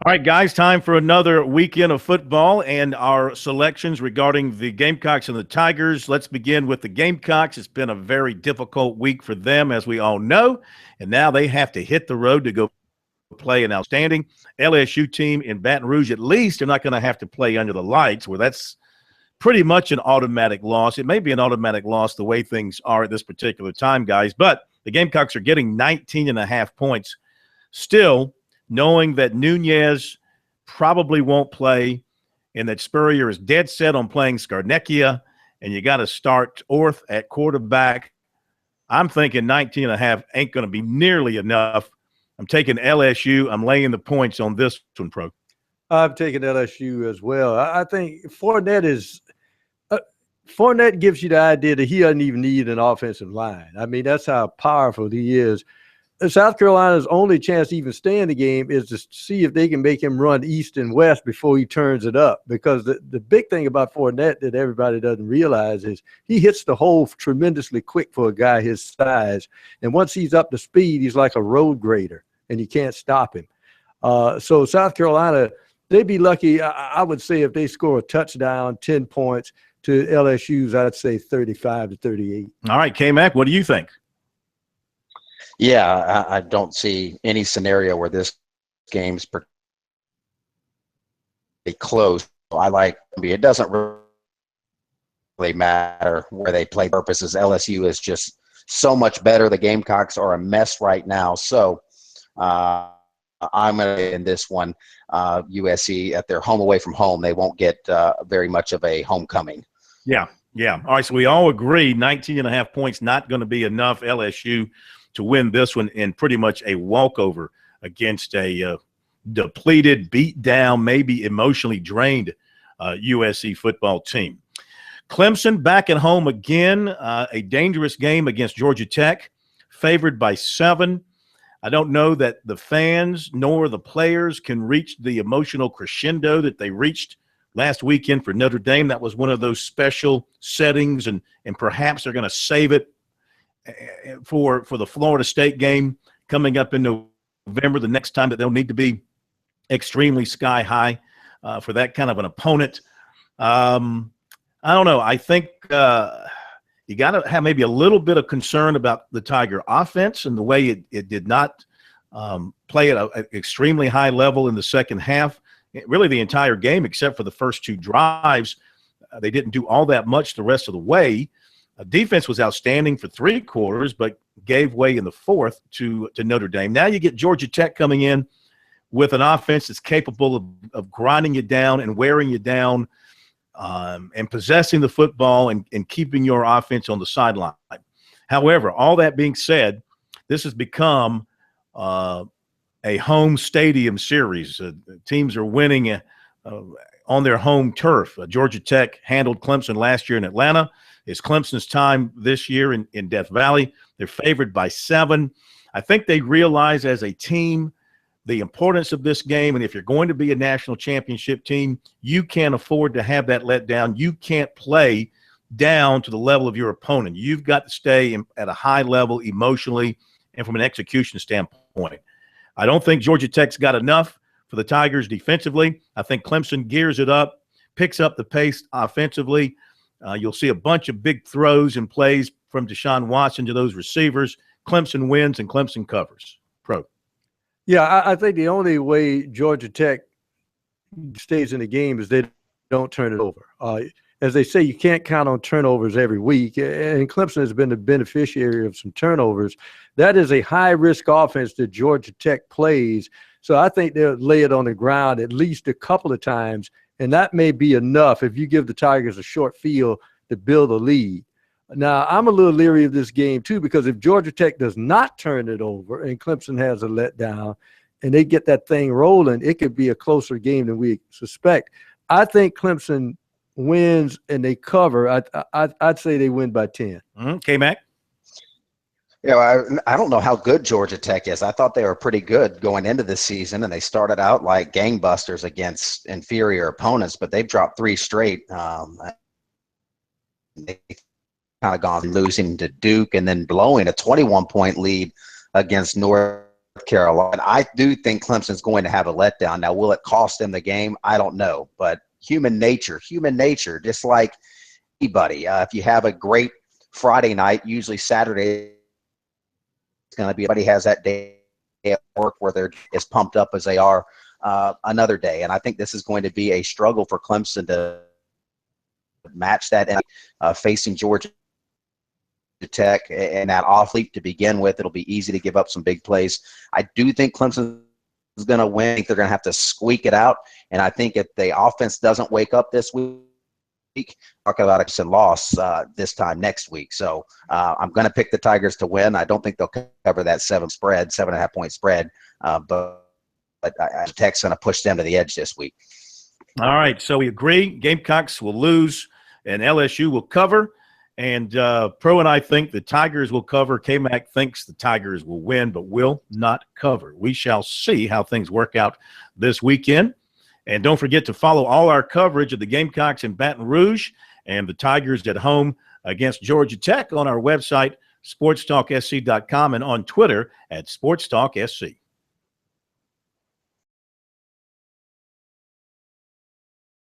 All right, guys, time for another weekend of football and our selections regarding the Gamecocks and the Tigers. Let's begin with the Gamecocks. It's been a very difficult week for them, as we all know, and now they have to hit the road to go play an outstanding LSU team in Baton Rouge. At least they're not going to have to play under the lights, where that's pretty much an automatic loss. It may be an automatic loss the way things are at this particular time, guys, but the Gamecocks are getting 19.5 points. Still, knowing that Nunez probably won't play and that Spurrier is dead set on playing Scarnecchia, and you got to start Orth at quarterback, I'm thinking 19.5 ain't going to be nearly enough. I'm taking LSU. I'm laying the points on this one, Pro. I'm taking LSU as well. I think Fournette gives you the idea that he doesn't even need an offensive line. I mean, that's how powerful he is. South Carolina's only chance to even stay in the game is to see if they can make him run east and west before he turns it up. Because the big thing about Fournette that everybody doesn't realize is he hits the hole tremendously quick for a guy his size. And once he's up to speed, he's like a road grader, and you can't stop him. So South Carolina, they'd be lucky, I would say, if they score a touchdown, 10 points to LSU's, I'd say 35-38. All right, K-Mac, what do you think? Yeah, I don't see any scenario where this game's pretty close. I like it. Doesn't really matter where they play purposes. LSU is just so much better. The Gamecocks are a mess right now. So I'm going to in this one, USC at their home away from home. They won't get very much of a homecoming. Yeah. All right, so we all agree 19.5 points not going to be enough. LSU to win this one in pretty much a walkover against a depleted, beat down, maybe emotionally drained USC football team. Clemson back at home again, a dangerous game against Georgia Tech, favored by 7. I don't know that the fans nor the players can reach the emotional crescendo that they reached last weekend for Notre Dame. That was one of those special settings, and perhaps they're going to save it for the Florida State game coming up in November, the next time that they'll need to be extremely sky high for that kind of an opponent. I don't know. I think you got to have maybe a little bit of concern about the Tiger offense and the way it did not play at an extremely high level in the second half. Really the entire game except for the first 2 drives. They didn't do all that much the rest of the way. Defense was outstanding for 3 quarters, but gave way in the fourth to Notre Dame. Now you get Georgia Tech coming in with an offense that's capable of grinding you down and wearing you down and possessing the football and keeping your offense on the sideline. However, all that being said, this has become a home stadium series. Teams are winning on their home turf. Georgia Tech handled Clemson last year in Atlanta. It's Clemson's time this year in Death Valley. They're favored by 7. I think they realize as a team the importance of this game, and if you're going to be a national championship team, you can't afford to have that let down. You can't play down to the level of your opponent. You've got to stay at a high level emotionally and from an execution standpoint. I don't think Georgia Tech's got enough for the Tigers defensively. I think Clemson gears it up, picks up the pace offensively. You'll see a bunch of big throws and plays from Deshaun Watson to those receivers. Clemson wins and Clemson covers. Pro. Yeah, I think the only way Georgia Tech stays in the game is they don't turn it over. As they say, you can't count on turnovers every week, and Clemson has been the beneficiary of some turnovers. That is a high-risk offense that Georgia Tech plays, so I think they'll lay it on the ground at least a couple of times, and that may be enough if you give the Tigers a short field to build a lead. Now, I'm a little leery of this game, too, because if Georgia Tech does not turn it over and Clemson has a letdown and they get that thing rolling, it could be a closer game than we suspect. I think Clemson wins and they cover. I'd say they win by 10. K-Mac? Yeah, I don't know how good Georgia Tech is. I thought they were pretty good going into this season, and they started out like gangbusters against inferior opponents, but they've dropped 3 straight. They kind of gone losing to Duke and then blowing a 21-point lead against North Carolina. I do think Clemson's going to have a letdown. Now, will it cost them the game? I don't know. But human nature, just like anybody. If you have a great Friday night, usually Saturday is going to be, everybody has that day at work where they're as pumped up as they are another day. And I think this is going to be a struggle for Clemson to match that facing Georgia Tech and that off leap to begin with. It'll be easy to give up some big plays. I do think Clemson is going to win. I think they're going to have to squeak it out. And I think if the offense doesn't wake up this week, talk about a loss this time next week. So I'm going to pick the Tigers to win. I don't think they'll cover that 7.5 point spread, but Tech's going to push them to the edge this week. All right, so we agree. Gamecocks will lose, and LSU will cover. And Pro and I think the Tigers will cover. K-Mac thinks the Tigers will win, but will not cover. We shall see how things work out this weekend. And don't forget to follow all our coverage of the Gamecocks in Baton Rouge and the Tigers at home against Georgia Tech on our website, sportstalksc.com, and on Twitter at SportsTalkSC.